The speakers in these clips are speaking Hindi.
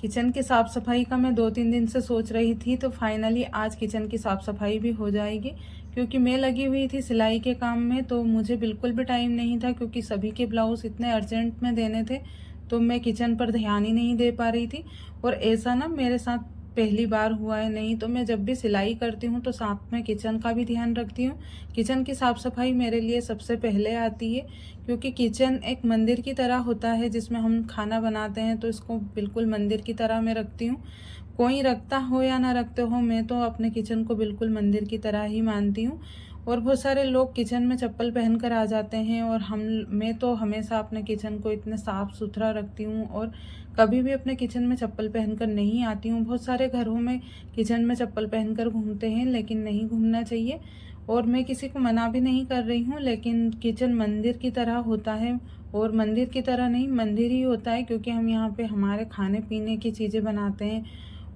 किचन की साफ़ सफाई का मैं 2-3 दिन से सोच रही थी, तो फाइनली आज किचन की साफ़ सफाई भी हो जाएगी। क्योंकि मैं लगी हुई थी सिलाई के काम में, तो मुझे बिल्कुल भी टाइम नहीं था, क्योंकि सभी के ब्लाउज़ इतने अर्जेंट में देने थे, तो मैं किचन पर ध्यान ही नहीं दे पा रही थी। और ऐसा ना मेरे साथ पहली बार हुआ है, नहीं तो मैं जब भी सिलाई करती हूँ तो साथ में किचन का भी ध्यान रखती हूँ। किचन की साफ़ सफाई मेरे लिए सबसे पहले आती है, क्योंकि किचन एक मंदिर की तरह होता है जिसमें हम खाना बनाते हैं, तो इसको बिल्कुल मंदिर की तरह मैं रखती हूँ। कोई रखता हो या ना रखते हो, मैं तो अपने किचन को बिल्कुल मंदिर की तरह ही मानती हूँ। और बहुत सारे लोग किचन में चप्पल पहन कर आ जाते हैं, और मैं तो हमेशा अपने किचन को इतने साफ़ सुथरा रखती हूँ, और कभी भी अपने किचन में चप्पल पहनकर नहीं आती हूँ। बहुत सारे घरों में किचन में चप्पल पहनकर घूमते हैं, लेकिन नहीं घूमना चाहिए। और मैं किसी को मना भी नहीं कर रही हूँ, लेकिन किचन मंदिर की तरह होता है। और मंदिर की तरह नहीं, मंदिर ही होता है, क्योंकि हम यहाँ पे हमारे खाने पीने की चीज़ें बनाते हैं,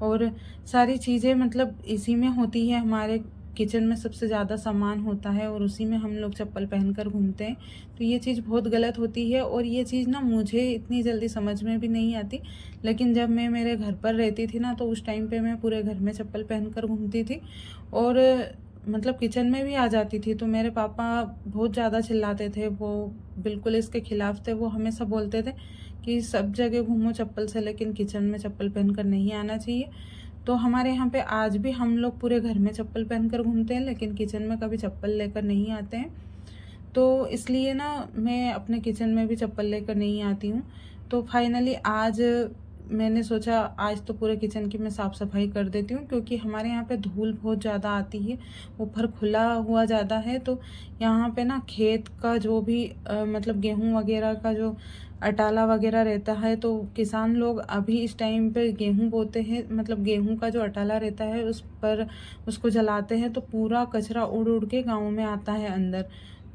और सारी चीज़ें मतलब इसी में होती है। हमारे किचन में सबसे ज़्यादा सामान होता है, और उसी में हम लोग चप्पल पहनकर घूमते हैं। तो ये चीज़ बहुत गलत होती है, और ये चीज़ ना मुझे इतनी जल्दी समझ में भी नहीं आती। लेकिन जब मैं मेरे घर पर रहती थी ना, तो उस टाइम पे मैं पूरे घर में चप्पल पहनकर घूमती थी, और मतलब किचन में भी आ जाती थी। तो मेरे पापा बहुत ज़्यादा चिल्लाते थे, वो बिल्कुल इसके खिलाफ थे। वो हमेशा बोलते थे कि सब जगह घूमो चप्पल से, लेकिन किचन में चप्पल पहनकर नहीं आना चाहिए। तो हमारे यहाँ पे आज भी हम लोग पूरे घर में चप्पल पहनकर घूमते हैं, लेकिन किचन में कभी चप्पल लेकर नहीं आते हैं। तो इसलिए ना मैं अपने किचन में भी चप्पल लेकर नहीं आती हूँ। तो फाइनली आज मैंने सोचा आज तो पूरे किचन की मैं साफ़ सफाई कर देती हूँ, क्योंकि हमारे यहाँ पे धूल बहुत ज़्यादा आती है, ऊपर खुला हुआ ज़्यादा है। तो यहाँ पे ना खेत का जो भी मतलब गेहूँ वगैरह का जो अटाला वगैरह रहता है, तो किसान लोग अभी इस टाइम पे गेहूँ बोते हैं, मतलब गेहूँ का जो अटाला रहता है उस पर उसको जलाते हैं, तो पूरा कचरा उड़ उड़ के गाँव में आता है अंदर।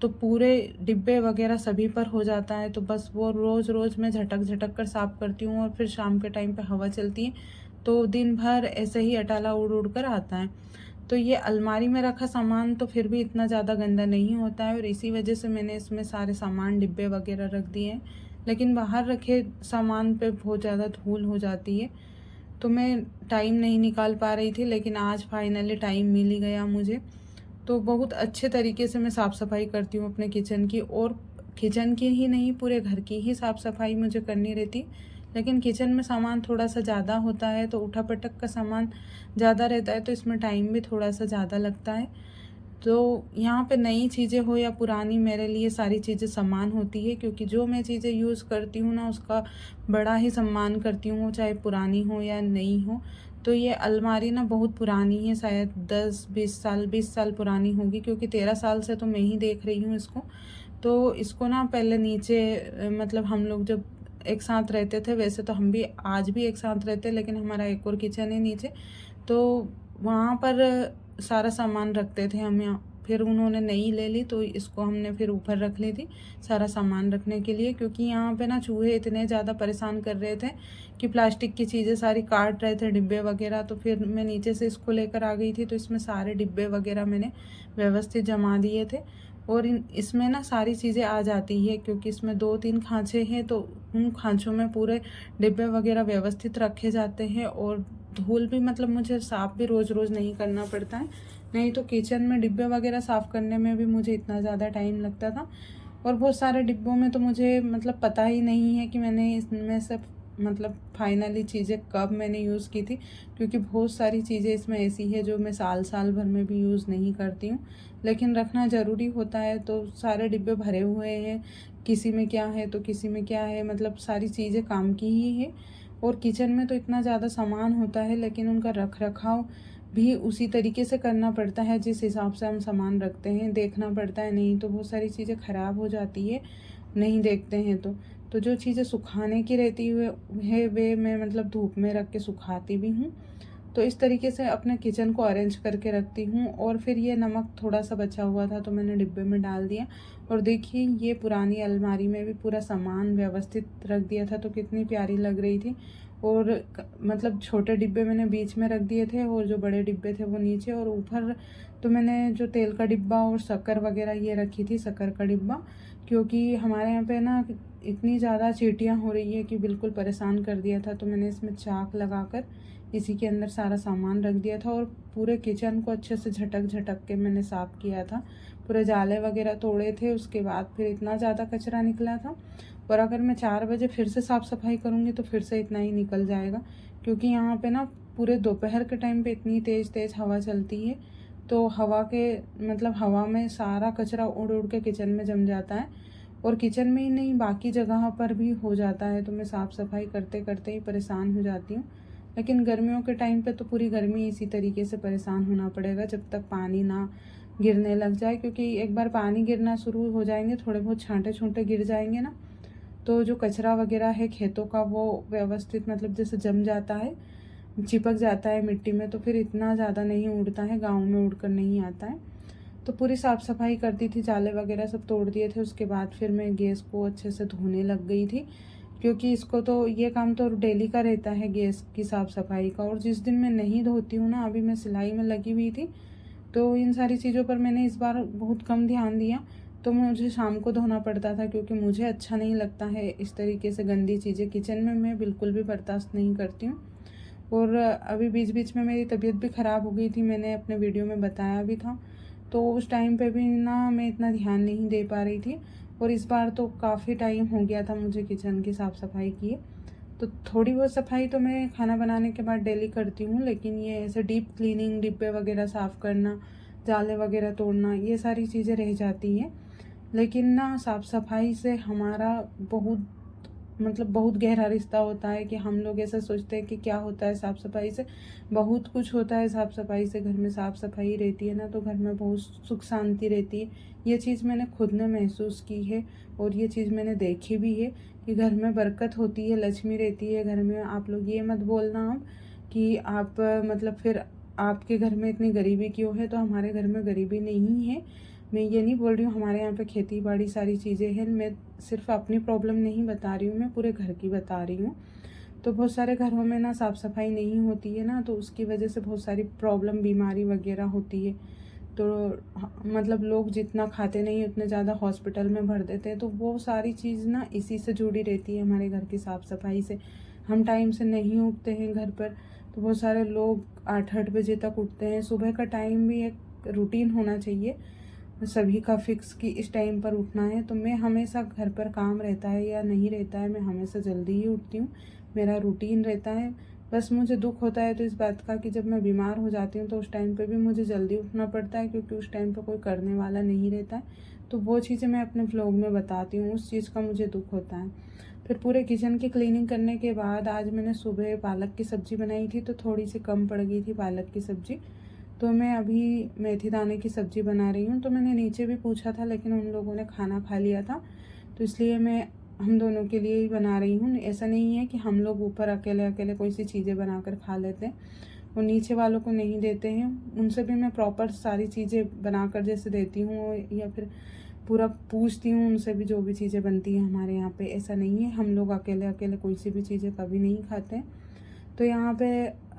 तो पूरे डिब्बे वगैरह सभी पर हो जाता है। तो बस वो रोज़ रोज़ मैं झटक झटक कर साफ़ करती हूँ, और फिर शाम के टाइम पे हवा चलती है, तो दिन भर ऐसे ही अटाला उड़ उड़ कर आता है। तो ये अलमारी में रखा सामान तो फिर भी इतना ज़्यादा गंदा नहीं होता है, और इसी वजह से मैंने इसमें सारे सामान डिब्बे वगैरह रख दिए हैं। लेकिन बाहर रखे सामान पे बहुत ज़्यादा धूल हो जाती है, तो मैं टाइम नहीं निकाल पा रही थी, लेकिन आज फाइनली टाइम मिल ही गया मुझे। तो बहुत अच्छे तरीके से मैं साफ़ सफाई करती हूँ अपने किचन की, और किचन की ही नहीं पूरे घर की ही साफ़ सफाई मुझे करनी रहती। लेकिन किचन में सामान थोड़ा सा ज़्यादा होता है, तो उठा पटक का सामान ज़्यादा रहता है, तो इसमें टाइम भी थोड़ा सा ज़्यादा लगता है। तो यहाँ पे नई चीज़ें हो या पुरानी, मेरे लिए सारी चीज़ें समान होती है, क्योंकि जो मैं चीज़ें यूज़ करती हूँ ना उसका बड़ा ही सम्मान करती हूँ, चाहे पुरानी हो या नई हो। तो ये अलमारी ना बहुत पुरानी है, शायद 20 साल पुरानी होगी, क्योंकि 13 साल से तो मैं ही देख रही हूँ इसको। तो इसको ना पहले नीचे मतलब हम लोग जब एक साथ रहते थे, वैसे तो हम भी आज भी एक साथ रहते हैं, लेकिन हमारा एक और किचन है नीचे, तो वहाँ पर सारा सामान रखते थे हम यहाँ। फिर उन्होंने नई ले ली, तो इसको हमने फिर ऊपर रख ली थी सारा सामान रखने के लिए, क्योंकि यहाँ पे ना चूहे इतने ज़्यादा परेशान कर रहे थे कि प्लास्टिक की चीज़ें सारी काट रहे थे, डिब्बे वगैरह। तो फिर मैं नीचे से इसको लेकर आ गई थी, तो इसमें सारे डिब्बे वगैरह मैंने व्यवस्थित जमा दिए थे। और इसमें ना सारी चीज़ें आ जाती है, क्योंकि इसमें 2-3 खाँचे हैं, तो उन खाँचों में पूरे डिब्बे वगैरह व्यवस्थित रखे जाते हैं। और धूल भी मतलब मुझे साफ़ भी रोज़ रोज़ नहीं करना पड़ता है, नहीं तो किचन में डिब्बे वगैरह साफ़ करने में भी मुझे इतना ज़्यादा टाइम लगता था। और बहुत सारे डिब्बों में तो मुझे मतलब पता ही नहीं है कि मैंने इसमें से मतलब फाइनली चीज़ें कब मैंने यूज़ की थी, क्योंकि बहुत सारी चीज़ें इसमें ऐसी है जो मैं साल साल भर में भी यूज़ नहीं करती हूँ, लेकिन रखना ज़रूरी होता है। तो सारे डिब्बे भरे हुए हैं, किसी में क्या है तो किसी में क्या है, मतलब सारी चीज़ें काम की ही है। और किचन में तो इतना ज़्यादा सामान होता है, लेकिन उनका रख रखाव भी उसी तरीके से करना पड़ता है जिस हिसाब से हम सामान रखते हैं, देखना पड़ता है, नहीं तो बहुत सारी चीज़ें ख़राब हो जाती है नहीं देखते हैं तो जो चीज़ें सुखाने की रहती है वे मैं मतलब धूप में रख के सुखाती भी हूँ। तो इस तरीके से अपने किचन को अरेंज करके रखती हूँ। और फिर ये नमक थोड़ा सा बचा हुआ था, तो मैंने डिब्बे में डाल दिया। और देखिए ये पुरानी अलमारी में भी पूरा सामान व्यवस्थित रख दिया था, तो कितनी प्यारी लग रही थी। और मतलब छोटे डिब्बे मैंने बीच में रख दिए थे, और जो बड़े डिब्बे थे वो नीचे, और ऊपर तो मैंने जो तेल का डिब्बा और शक्कर वगैरह ये रखी थी, शक्कर का डिब्बा, क्योंकि हमारे यहाँ पे ना इतनी ज़्यादा चींटियाँ हो रही है कि बिल्कुल परेशान कर दिया था। तो मैंने इसमें चाक लगाकर इसी के अंदर सारा सामान रख दिया था और पूरे किचन को अच्छे से झटक झटक के मैंने साफ़ किया था। पूरे जाले वगैरह तोड़े थे, उसके बाद फिर इतना ज़्यादा कचरा निकला था। और अगर मैं 4 बजे फिर से साफ़ सफाई करूँगी तो फिर से इतना ही निकल जाएगा, क्योंकि यहाँ पे ना पूरे दोपहर के टाइम पे इतनी तेज़ तेज़ हवा चलती है। तो हवा के मतलब हवा में सारा कचरा उड़ उड़ के किचन में जम जाता है, और किचन में ही नहीं बाकी जगह पर भी हो जाता है। तो मैं साफ़ सफाई करते करते ही परेशान हो जाती हूँ। लेकिन गर्मियों के टाइम पे तो पूरी गर्मी इसी तरीके से परेशान होना पड़ेगा जब तक पानी ना गिरने लग जाए, क्योंकि एक बार पानी गिरना शुरू हो जाएंगे, थोड़े बहुत छांटे छूंटे गिर जाएंगे ना, तो जो कचरा वगैरह है खेतों का वो व्यवस्थित मतलब जैसे जम जाता है, चिपक जाता है मिट्टी में, तो फिर इतना ज़्यादा नहीं उड़ता है, गाँव में उड़कर नहीं आता है। तो पूरी साफ़ सफाई कर दी थी, जाले वगैरह सब तोड़ दिए थे। उसके बाद फिर मैं गैस को अच्छे से धोने लग गई थी, क्योंकि इसको तो ये काम तो डेली का रहता है गैस की साफ़ सफाई का। और जिस दिन मैं नहीं धोती हूँ ना, अभी मैं सिलाई में लगी हुई थी तो इन सारी चीज़ों पर मैंने इस बार बहुत कम ध्यान दिया। तो मुझे शाम को धोना पड़ता था, क्योंकि मुझे अच्छा नहीं लगता है इस तरीके से गंदी चीज़ें किचन में, मैं बिल्कुल भी बर्दाश्त नहीं करती हूँ। और अभी बीच बीच में मेरी तबीयत भी ख़राब हो गई थी, मैंने अपने वीडियो में बताया भी था। तो उस टाइम पे भी ना मैं इतना ध्यान नहीं दे पा रही थी, और इस बार तो काफ़ी टाइम हो गया था मुझे किचन की साफ़ सफाई किए। तो थोड़ी बहुत सफाई तो मैं खाना बनाने के बाद डेली करती हूँ, लेकिन ये ऐसे डीप क्लीनिंग, डिब्बे वगैरह साफ़ करना, जाले वगैरह तोड़ना, ये सारी चीज़ें रह जाती हैं। लेकिन ना साफ़ सफाई से हमारा बहुत मतलब बहुत गहरा रिश्ता होता है, कि हम लोग ऐसा सोचते हैं कि क्या होता है साफ़ सफाई से, बहुत कुछ होता है साफ़ सफाई से। घर में साफ़ सफाई रहती है ना तो घर में बहुत सुख शांति रहती है। ये चीज़ मैंने खुद ने महसूस की है, और ये चीज़ मैंने देखी भी है कि घर में बरकत होती है, लक्ष्मी रहती है घर में। आप लोग ये मत बोलना अब कि आप मतलब फिर आपके घर में इतनी गरीबी क्यों है, तो हमारे घर में गरीबी नहीं है। मैं ये नहीं बोल रही हूँ, हमारे यहाँ पे खेती बाड़ी सारी चीज़ें हैं। मैं सिर्फ अपनी प्रॉब्लम नहीं बता रही हूँ, मैं पूरे घर की बता रही हूँ। तो बहुत सारे घरों में ना साफ़ सफाई नहीं होती है ना, तो उसकी वजह से बहुत सारी प्रॉब्लम, बीमारी वगैरह होती है। तो मतलब लोग जितना खाते नहीं उतने ज़्यादा हॉस्पिटल में भर देते हैं। तो वो सारी चीज़ ना इसी से जुड़ी रहती है, हमारे घर की साफ़ सफाई से। हम टाइम से नहीं उठते हैं घर पर, तो बहुत सारे लोग 8-8 बजे तक उठते हैं। सुबह का टाइम भी एक रूटीन होना चाहिए सभी का फिक्स, कि इस टाइम पर उठना है। तो मैं हमेशा घर पर काम रहता है या नहीं रहता है, मैं हमेशा जल्दी ही उठती हूँ, मेरा रूटीन रहता है। बस मुझे दुख होता है तो इस बात का कि जब मैं बीमार हो जाती हूँ तो उस टाइम पे भी मुझे जल्दी उठना पड़ता है, क्योंकि उस टाइम पे कोई करने वाला नहीं रहता है। तो वो चीज़ें मैं अपने व्लॉग में बताती हूँ, उस चीज़ का मुझे दुख होता है। फिर पूरे किचन की क्लीनिंग करने के बाद आज मैंने सुबह पालक की सब्ज़ी बनाई थी, तो थोड़ी सी कम पड़ गई थी पालक की सब्ज़ी। तो मैं अभी मेथी दाने की सब्ज़ी बना रही हूँ। तो मैंने नीचे भी पूछा था, लेकिन उन लोगों ने खाना खा लिया था, तो इसलिए मैं हम दोनों के लिए ही बना रही हूँ। ऐसा नहीं है कि हम लोग ऊपर अकेले अकेले कोई सी चीज़ें बनाकर खा लेते हैं, और नीचे वालों को नहीं देते हैं। उनसे भी मैं प्रॉपर सारी चीज़ें बनाकर जैसे देती हूँ, या फिर पूरा पूछती हूँ उनसे भी, जो भी चीज़ें बनती हैं हमारे यहाँ पे। ऐसा नहीं है हम लोग अकेले अकेले कोई सी भी चीज़ें कभी नहीं खाते हैं। तो यहाँ पे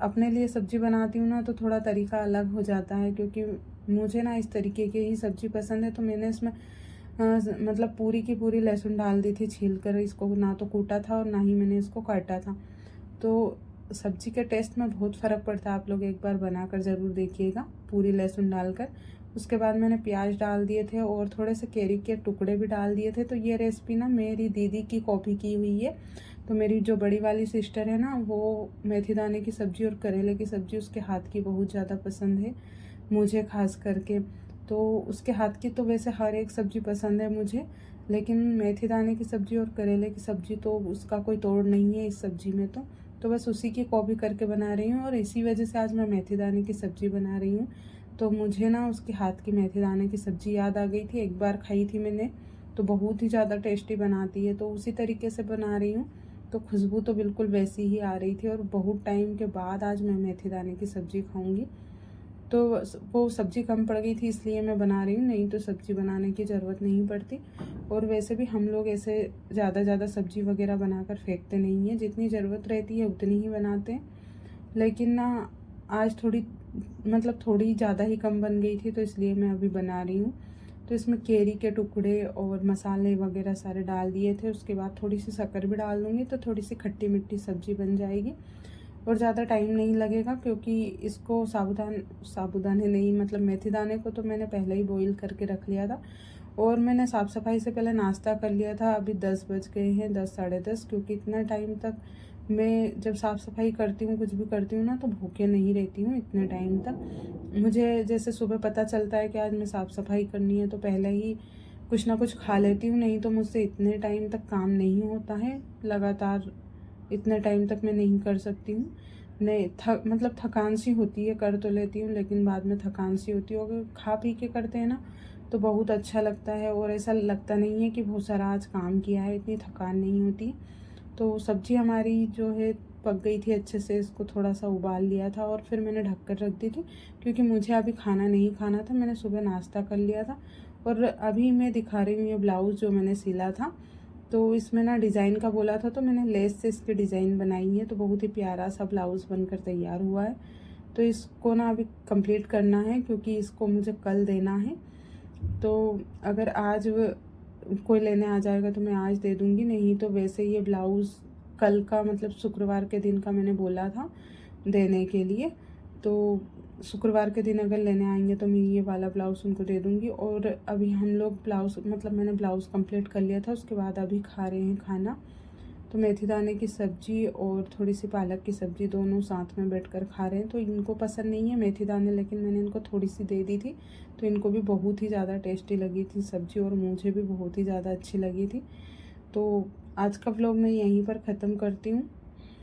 अपने लिए सब्ज़ी बनाती हूँ ना, तो थोड़ा तरीका अलग हो जाता है, क्योंकि मुझे ना इस तरीके की ही सब्ज़ी पसंद है। तो मैंने इसमें मतलब पूरी की पूरी लहसुन डाल दी थी छील कर, इसको ना तो कूटा था और ना ही मैंने इसको काटा था। तो सब्ज़ी के टेस्ट में बहुत फ़र्क पड़ता है, आप लोग एक बार बनाकर ज़रूर देखिएगा पूरी लहसुन डालकर। उसके बाद मैंने प्याज डाल दिए थे और थोड़े से केरी के टुकड़े भी डाल दिए थे। तो ये रेसिपी ना मेरी दीदी की कॉपी की हुई है। तो मेरी जो बड़ी वाली सिस्टर है ना, वो मेथी दाने की सब्ज़ी और करेले की सब्ज़ी उसके हाथ की बहुत ज़्यादा पसंद है, मुझे खास करके। तो उसके हाथ की तो वैसे हर एक सब्ज़ी पसंद है मुझे, लेकिन मेथी दाने की सब्ज़ी और करेले की सब्ज़ी तो उसका कोई तोड़ नहीं है इस सब्ज़ी में। तो बस उसी की कॉपी करके बना रही हूँ, और इसी वजह से आज मैं मेथी दाने की सब्ज़ी बना रही हूँ। तो मुझे ना उसके हाथ की मेथी दाने की सब्ज़ी याद आ गई थी, एक बार खाई थी मैंने, तो बहुत ही ज़्यादा टेस्टी बनाती है। तो उसी तरीके से बना रही हूँ। तो खुशबू तो बिल्कुल वैसी ही आ रही थी, और बहुत टाइम के बाद आज मैं मेथी दाने की सब्ज़ी खाऊंगी। तो वो सब्ज़ी कम पड़ गई थी इसलिए मैं बना रही हूँ, नहीं तो सब्ज़ी बनाने की ज़रूरत नहीं पड़ती। और वैसे भी हम लोग ऐसे ज़्यादा सब्ज़ी वगैरह बनाकर फेंकते नहीं हैं, जितनी ज़रूरत रहती है उतनी ही बनाते हैं। लेकिन ना आज थोड़ी मतलब थोड़ी ज़्यादा ही कम बन गई थी, तो इसलिए मैं अभी बना रही हूँ। तो इसमें केरी के टुकड़े और मसाले वगैरह सारे डाल दिए थे। उसके बाद थोड़ी सी शक्कर भी डाल दूँगी तो थोड़ी सी खट्टी मीठी सब्ज़ी बन जाएगी और ज़्यादा टाइम नहीं लगेगा, क्योंकि इसको साबूदाने नहीं, मतलब मेथी दाने को तो मैंने पहले ही बॉईल करके रख लिया था और मैंने साफ़ सफाई से पहले नाश्ता कर लिया था। अभी 10 बज गए हैं, 10 साढ़े 10, क्योंकि इतना टाइम तक मैं जब साफ़ सफाई करती हूँ, कुछ भी करती हूँ ना, तो भूखे नहीं रहती हूँ इतने टाइम तक। मुझे जैसे सुबह पता चलता है कि आज मैं साफ़ सफाई करनी है तो पहले ही कुछ ना कुछ खा लेती हूँ, नहीं तो मुझसे इतने टाइम तक काम नहीं होता है। लगातार इतने टाइम तक मैं नहीं कर सकती हूँ। नहीं मतलब थकान सी होती है, कर तो लेती हूँ लेकिन बाद में थकान सी होती है। अगर खा पी के करते हैं ना तो बहुत अच्छा लगता है और ऐसा लगता नहीं है कि बहुत सारा आज काम किया है, इतनी थकान नहीं होती। तो सब्ज़ी हमारी जो है पक गई थी अच्छे से, इसको थोड़ा सा उबाल लिया था और फिर मैंने ढक कर रख दी थी, क्योंकि मुझे अभी खाना नहीं खाना था। मैंने सुबह नाश्ता कर लिया था और अभी मैं दिखा रही हूँ ये ब्लाउज़ जो मैंने सिला था। तो इसमें ना डिज़ाइन का बोला था तो मैंने लेस से इसकी डिज़ाइन बनाई है, तो बहुत ही प्यारा सा ब्लाउज़ बनकर तैयार हुआ है। तो इसको ना अभी कंप्लीट करना है, क्योंकि इसको मुझे कल देना है। तो अगर आज कोई लेने आ जाएगा तो मैं आज दे दूँगी, नहीं तो वैसे ये ब्लाउज़ कल का, मतलब शुक्रवार के दिन का मैंने बोला था देने के लिए। तो शुक्रवार के दिन अगर लेने आएंगे तो मैं ये वाला ब्लाउज़ उनको दे दूँगी। और अभी हम लोग ब्लाउज़, मतलब मैंने ब्लाउज़ कंप्लीट कर लिया था, उसके बाद अभी खा रहे हैं खाना। तो मेथी दाने की सब्ज़ी और थोड़ी सी पालक की सब्ज़ी दोनों साथ में बैठकर खा रहे हैं। तो इनको पसंद नहीं है मेथी दाने, लेकिन मैंने इनको थोड़ी सी दे दी थी तो इनको भी बहुत ही ज़्यादा टेस्टी लगी थी सब्ज़ी और मुझे भी बहुत ही ज़्यादा अच्छी लगी थी। तो आज का व्लॉग मैं यहीं पर ख़त्म करती हूँ।